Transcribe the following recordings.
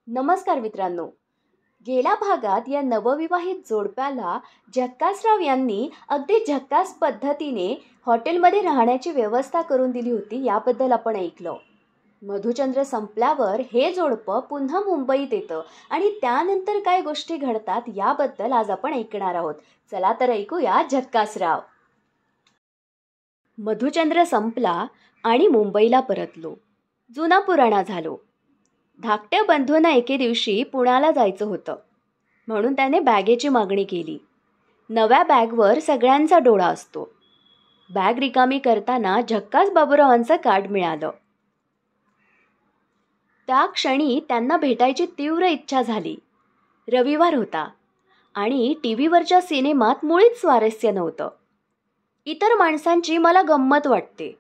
नमस्कार मित्रांनो. गेल्या भागात या नवविवाहित जोडप्याला झक्कासराव यांनी अगदी झक्कास पद्धतीने हॉटेलमध्ये राहण्याची व्यवस्था करून दिली होती, याबद्दल आपण ऐकलं. मधुचंद्र संपल्यावर हे जोडपं पुन्हा मुंबईत येतं आणि त्यानंतर काय गोष्टी घडतात याबद्दल आज आपण ऐकणार आहोत. चला तर ऐकूया झक्कासराव. मधुचंद्र संपला आणि मुंबईला परतलो. जुना पुराणा झालो. धाकट्या बंधूंना एके दिवशी पुण्याला जायचं होतं, म्हणून त्याने बॅगेची मागणी केली. नव्या बॅगवर सगळ्यांचा डोळा असतो. बॅग रिकामी करताना झक्कास बाबूरावांचं कार्ड मिळालं. त्या क्षणी त्यांना भेटायची तीव्र इच्छा झाली. रविवार होता आणि टीव्हीवरच्या सिनेमात मुळीच स्वारस्य नव्हतं. इतर माणसांची मला गंमत वाटते.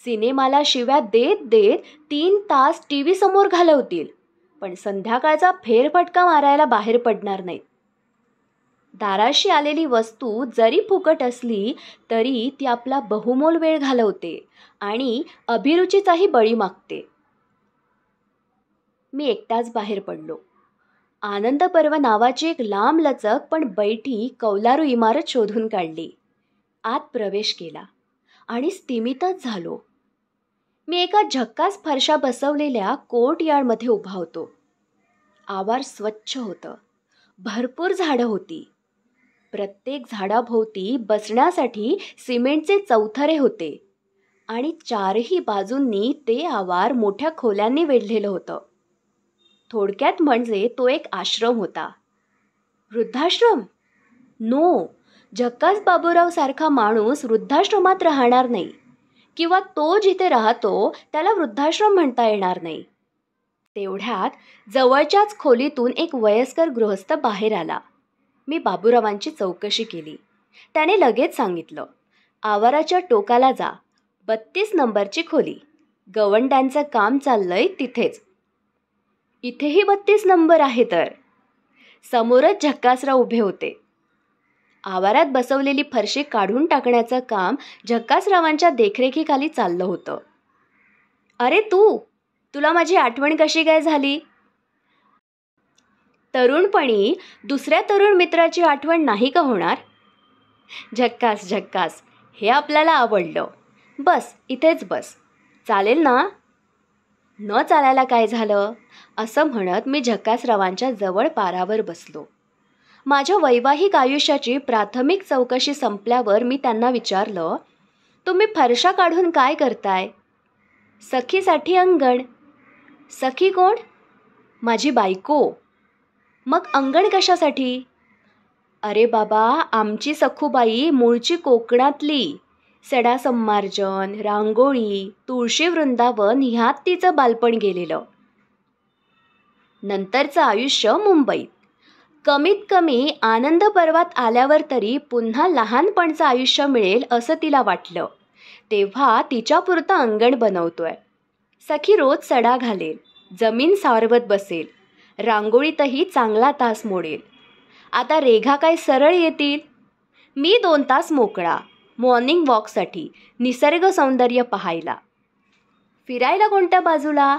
सिनेमाला शिव्या देत देत 3 तास टीव्ही समोर घालवतील, पण संध्याकाळचा फेरफटका मारायला बाहेर पडणार नाहीत. दाराशी आलेली वस्तू जरी फुकट असली तरी ती आपला बहुमोल वेळ घालवते आणि अभिरुचीचाही बळी मागते. मी एकटाच बाहेर पडलो. आनंद पर्व नावाची एक लांबलचक पण बैठी कौलारू इमारत शोधून काढली. आत प्रवेश केला आणि स्तिमितच झालो. मी एका झक्कास फरशा बसवलेल्या कोर्टयार्डमध्ये उभा होतो. आवार स्वच्छ होतं. भरपूर झाडं होती. प्रत्येक झाडाभोवती बसण्यासाठी सिमेंटचे चौथरे होते आणि चारही बाजूंनी ते आवार मोठ्या खोल्यांनी वेढलेलं होतं. थोडक्यात म्हणजे तो एक आश्रम होता. वृद्धाश्रम? नो, झक्कास बाबूराव सारखा माणूस वृद्धाश्रमात राहणार नाही, किंवा तो जिथे राहतो त्याला वृद्धाश्रम म्हणता येणार नाही. तेवढ्यात जवळच्याच खोलीतून एक वयस्कर गृहस्थ बाहेर आला. मी बाबूरावांची चौकशी केली. त्याने लगेच सांगितलं, आवाराच्या टोकाला जा, 32 नंबरची खोली. गवंड्यांचं काम चाललंय तिथेच. इथेही 32 नंबर आहे तर. समोरच झक्कासराव उभे होते. आवारात बसवलेली फरशी काढून टाकण्याचं काम झक्कासरावांच्या देखरेखीखाली चाललं होतं. अरे तुला माझी आठवण कशी काय झाली? तरुणपणी दुसऱ्या तरुण मित्राची आठवण नाही का होणार? झक्कास, हे आपल्याला आवडलं. बस इथेच बस. चालेल ना? न चालायला काय झालं, असं म्हणत मी झक्कासरावांच्या जवळ पारावर बसलो. माझ्या वैवाहिक आयुष्याची प्राथमिक चौकशी संपल्यावर मी त्यांना विचारलं, तुम्ही फरशा काढून काय करताय? सखीसाठी अंगण. सखी कोण? माझी बायको. मग अंगण कशासाठी? अरे बाबा, आमची सखूबाई मूळची कोकणातली. सडा संमार्जन, रांगोळी, तुळशी वृंदावन ह्यात तिचं बालपण गेलेलं. नंतरचं आयुष्य मुंबईत. कमीत कमी आनंद पर्वात आल्यावर तरी पुन्हा लहानपणचं आयुष्य मिळेल असं तिला वाटलं. तेव्हा तिच्यापुरतं अंगण बनवतोय. सखी रोज सडा घालेल, जमीन सारवत बसेल, रांगोळीतही चांगला तास मोडेल. आता रेघा काय सरळ येतील? मी 2 तास मोकळा, मॉर्निंग वॉकसाठी, निसर्ग सौंदर्य पाहायला. फिरायला कोणत्या बाजूला?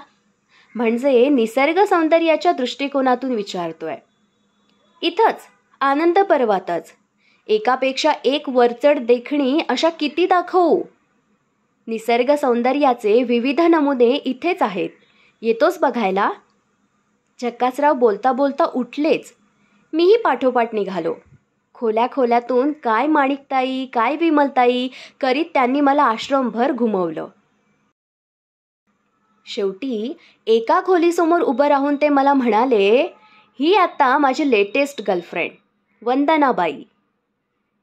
म्हणजे निसर्ग सौंदर्याच्या दृष्टिकोनातून विचारतोय. इथंच, आनंद पर्वातच. एकापेक्षा एक वरचढ देखणी अशा किती दाखवू? निसर्ग सौंदर्याचे विविध नमुने इथेच आहेत. येतोस बघायला? झक्कासराव बोलता बोलता उठलेच. मीही पाठोपाठ निघालो. खोल्यातून काय माणिकताई, काय विमलताई करीत त्यांनी मला आश्रमभर घुमवलं. शेवटी एका खोलीसमोर उभं राहून ते मला म्हणाले, ही आता माझी लेटेस्ट गर्लफ्रेंड वंदनाबाई.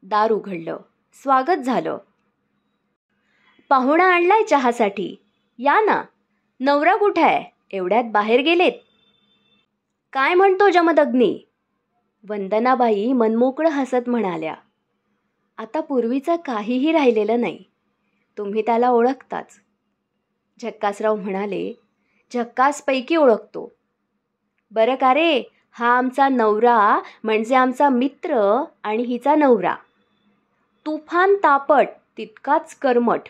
दार उघडलं. स्वागत झालं. पाहुणा आणलाय चहासाठी, या ना. नवरा कुठे आहे? एवढ्यात बाहेर गेलेत. काय म्हणतो जमदग्नी? वंदनाबाई मनमोकळं हसत म्हणाल्या, आता पूर्वीचं काहीही राहिलेलं नाही. तुम्ही त्याला ओळखताच. झक्कासराव म्हणाले, झक्कासपैकी ओळखतो. बरं का रे, हा आमचा नवरा म्हणजे आमचा मित्र आणि हिचा नवरा. तुफान तापट, तितकाच कर्मठ.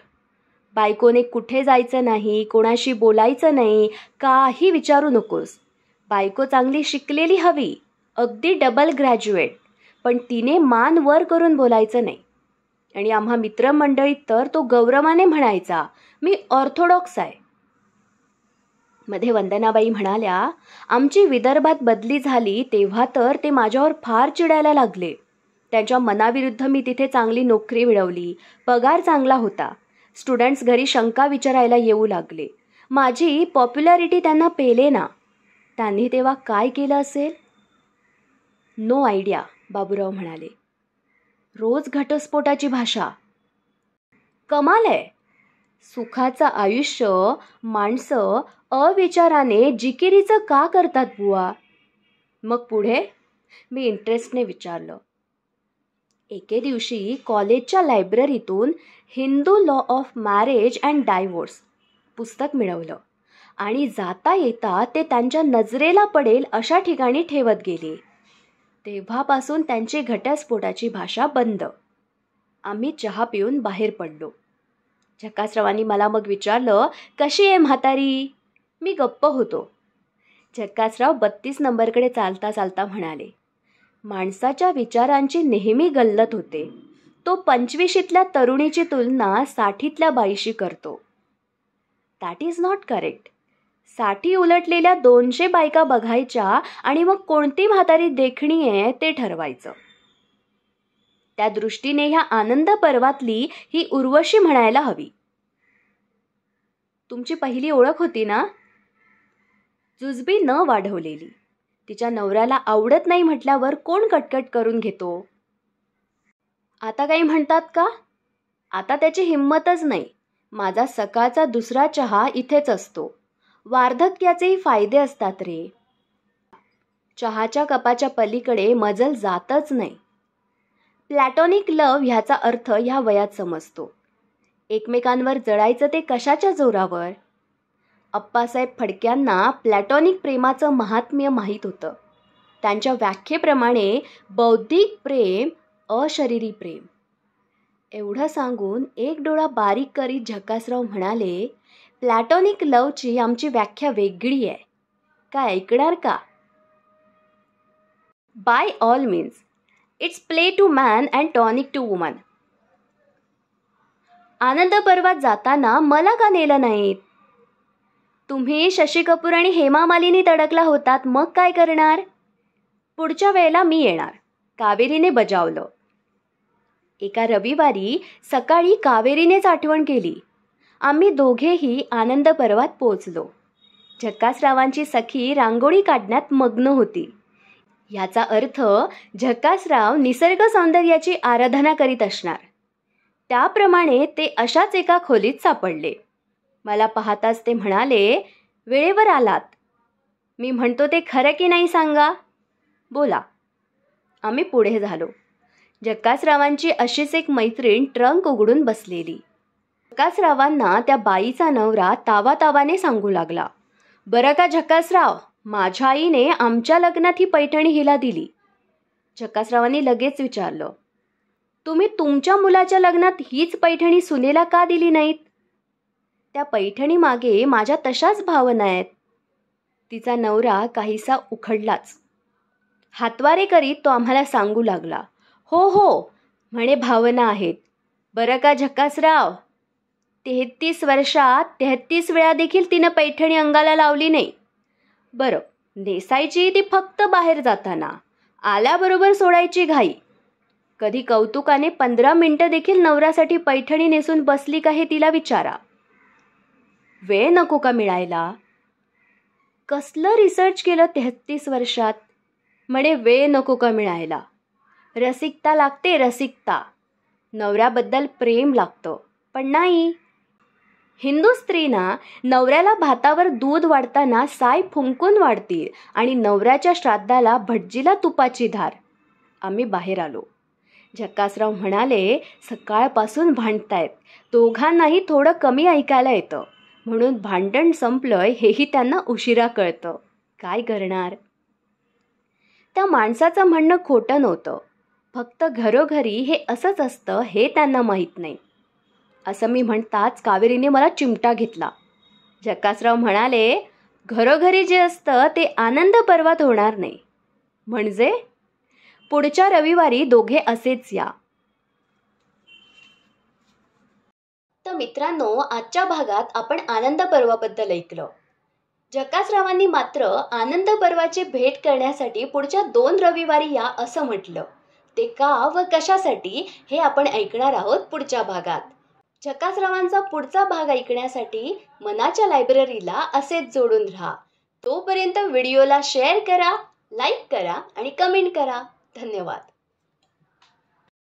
बायकोने कुठे जायचं नाही, कोणाशी बोलायचं नाही, काही विचारू नकोस. बायको चांगली शिकलेली हवी, अगदी डबल ग्रॅज्युएट, पण तिने मान वर करून बोलायचं नाही. आणि आम्हा मित्रमंडळीत तर तो गौरवाने म्हणायचा, मी ऑर्थोडॉक्स आहे. मध्ये वंदनाबाई म्हणाल्या, आमची विदर्भात बदली झाली तेव्हा तर ते माझ्यावर फार चिडायला लागले. त्यांच्या मनाविरुद्ध मी तिथे चांगली नोकरी मिळवली, पगार चांगला होता. स्टुडंट्स घरी शंका विचारायला येऊ लागले. माझी पॉप्युलॅरिटी त्यांना पेले ना. त्यांनी तेव्हा काय केलं असेल? नो आयडिया, बाबूराव म्हणाले. रोज घटस्फोटाची भाषा. कमाल आहे. सुखाचं आयुष्य माणसं अविचाराने जिकिरीचं का करतात बुवा? मग पुढे? मी इंटरेस्टने विचारलं. एके दिवशी कॉलेजच्या लायब्ररीतून Hindu law of marriage and divorce पुस्तक मिळवलं आणि जाता येता ते त्यांच्या नजरेला पडेल अशा ठिकाणी ठेवत गेले. तेव्हापासून त्यांची घटस्फोटाची भाषा बंद. आम्ही चहा पिऊन बाहेर पडलो. झक्कासरावांनी मला मग विचारलं, कशी आहे म्हातारी? मी गप्प होतो. झक्कासराव 32 नंबरकडे चालता चालता म्हणाले, माणसाच्या विचारांची नेहमी गल्लत होते. तो 25शीतल्या तरुणीची तुलना 60ल्या बाईशी करतो. That is not correct. 60 उलटलेल्या 200 बायका बघायच्या आणि मग कोणती म्हातारी देखणी आहे ते ठरवायचं. त्या दृष्टीने ह्या आनंद पर्वातली ही उर्वशी म्हणायला हवी. तुमची पहिली ओळख होती ना? जुजबी न वाढवलेली. तिच्या नवऱ्याला आवडत नाही म्हटल्यावर कोण कटकट करून घेतो? आता काही म्हणतात का? आता त्याची हिंमतच नाही. माझा सकाळचा दुसरा चहा इथेच असतो. वार्धक्याचेही फायदे असतात रे. चहाच्या कपाच्या पलीकडे मजल जातच नाही. प्लॅटॉनिक लव्ह ह्याचा अर्थ ह्या वयात समजतो. एकमेकांवर जळायचं ते कशाच्या जोरावर? अप्पासाहेब फडक्यांना प्लॅटॉनिक प्रेमाचं महात्म्य माहीत होतं. त्यांच्या व्याख्येप्रमाणे बौद्धिक प्रेम अशरीरी प्रेम. एवढं सांगून एक डोळा बारीक करीत झक्कासराव म्हणाले, प्लॅटॉनिक लव्हची आमची व्याख्या वेगळी आहे. काय ऐकणार का? By all means it's play to man and tonic to woman. आनंद पर्वात जाताना मला का नेलं नाहीत? तुम्ही शशी कपूर आणि हेमा मालिनीत अडकला होतात, मग काय करणार? पुढच्या वेळेला मी येणार, कावेरीने बजावलं. एका रविवारी सकाळी कावेरीनेच आठवण केली. आम्ही दोघेही आनंद पर्वात पोचलो. झक्कासरावांची सखी रांगोळी काढण्यात मग्न होती. याचा अर्थ झक्कासराव निसर्ग सौंदर्याची आराधना करीत असणार. त्याप्रमाणे ते अशाच एका खोलीत सापडले. मला पाहताच ते म्हणाले, वेळेवर आलात. मी म्हणतो ते खरं की नाही सांगा? बोला. आम्ही पुढे झालो. झक्कासरावांची अशीच एक मैत्रीण ट्रंक उघडून बसलेली. झक्कासरावांना त्या बाईचा नवरा तावातावाने सांगू लागला, बरं का झक्कासराव, माझ्या आईने आमच्या लग्नात ही पैठणी हिला दिली. झक्कासरावांनी लगेच विचारलं, तुम्ही तुमच्या मुलाच्या लग्नात हीच पैठणी सुनेला का दिली नाहीत? त्या पैठणी मागे माझ्या तशाच भावना आहेत. तिचा नवरा काहीसा उखडलाच. हातवारे करीत तो आम्हाला सांगू लागला, हो हो म्हणे, भावना आहेत. बरं का झक्कासराव, 33 वर्षात 33 वेळा देखील तिनं पैठणी अंगाला लावली नाही. बरं, नेसायची ती फक्त बाहेर जाताना, आल्याबरोबर सोडायची घाई. कधी कौतुकाने 15 मिनिटं देखील नवऱ्यासाठी पैठणी नेसून बसली का हे तिला विचारा. वेळ नको का मिळायला? कसलं रिसर्च केलं 33 वर्षात? म्हणे वेळ नको का मिळायला? रसिकता लागते, रसिकता. नवऱ्याबद्दल प्रेम लागतं, पण नाही. हिंदू स्त्रीना नवऱ्याला भातावर दूध वाढताना साय फुंकून वाढतील आणि नवऱ्याच्या श्राद्धाला भटजीला तुपाची धार. आम्ही बाहेर आलो. झक्कासराव म्हणाले, सकाळपासून भांडतायत. दोघांनाही थोडं कमी ऐकायला येतं, म्हणून भांडण संपलंय हेही त्यांना उशिरा कळतं. काय करणार? त्या माणसाचं म्हणणं खोटं नव्हतं. फक्त घरोघरी हे असंच असतं हे त्यांना माहीत नाही. असं मी म्हणताच कावेरीने मला चिमटा घेतला. झक्कासराव म्हणाले, घरोघरी जे असतं ते आनंद पर्वात होणार नाही. म्हणजे पुढच्या रविवारी दोघे असेच या. तर मित्रांनो, आजच्या भागात आपण आनंद पर्वाबद्दल ऐकलं. जकासरावांनी मात्र आनंद पर्वाची भेट करण्यासाठी पुढच्या 2 रविवारी या असं म्हटलं. ते का व कशासाठी हे आपण ऐकणार आहोत पुढच्या भागात. जकासरावांचा पुढचा भाग ऐकण्यासाठी मनाच्या लायब्ररीला असेच जोडून राहा. तोपर्यंत व्हिडिओला शेअर करा, लाईक करा आणि कमेंट करा. धन्यवाद.